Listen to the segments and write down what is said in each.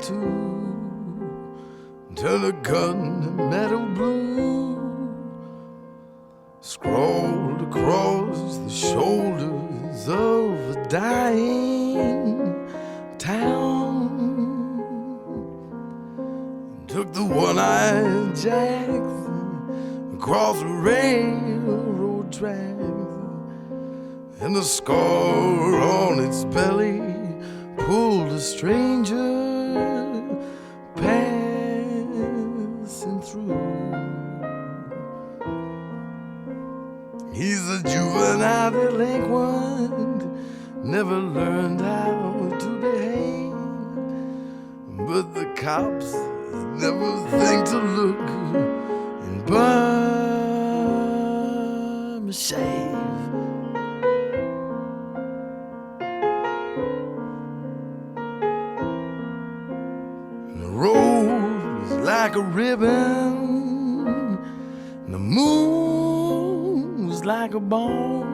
tattoo, turn a gun to metal blue, scrawled across the shoulders of a dying town. Took the one-eyed jacks across the railroad tracks, and the scar on its belly pulled a stranger passing through. He's a juvenile delinquent, never learned how to behave, but the cops never think to look and burn a shave. The road was like a ribbon, and the moon was like a bone.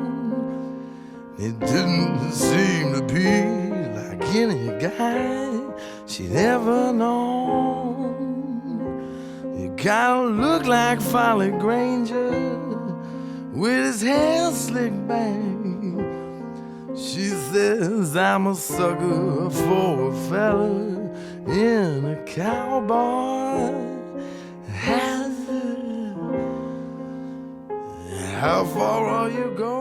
It didn't seem to be like any guy she'd ever known. You kinda look like Folly Granger with his hair slicked back. She says I'm a sucker for a fella in a cowboy hat. How far are you going?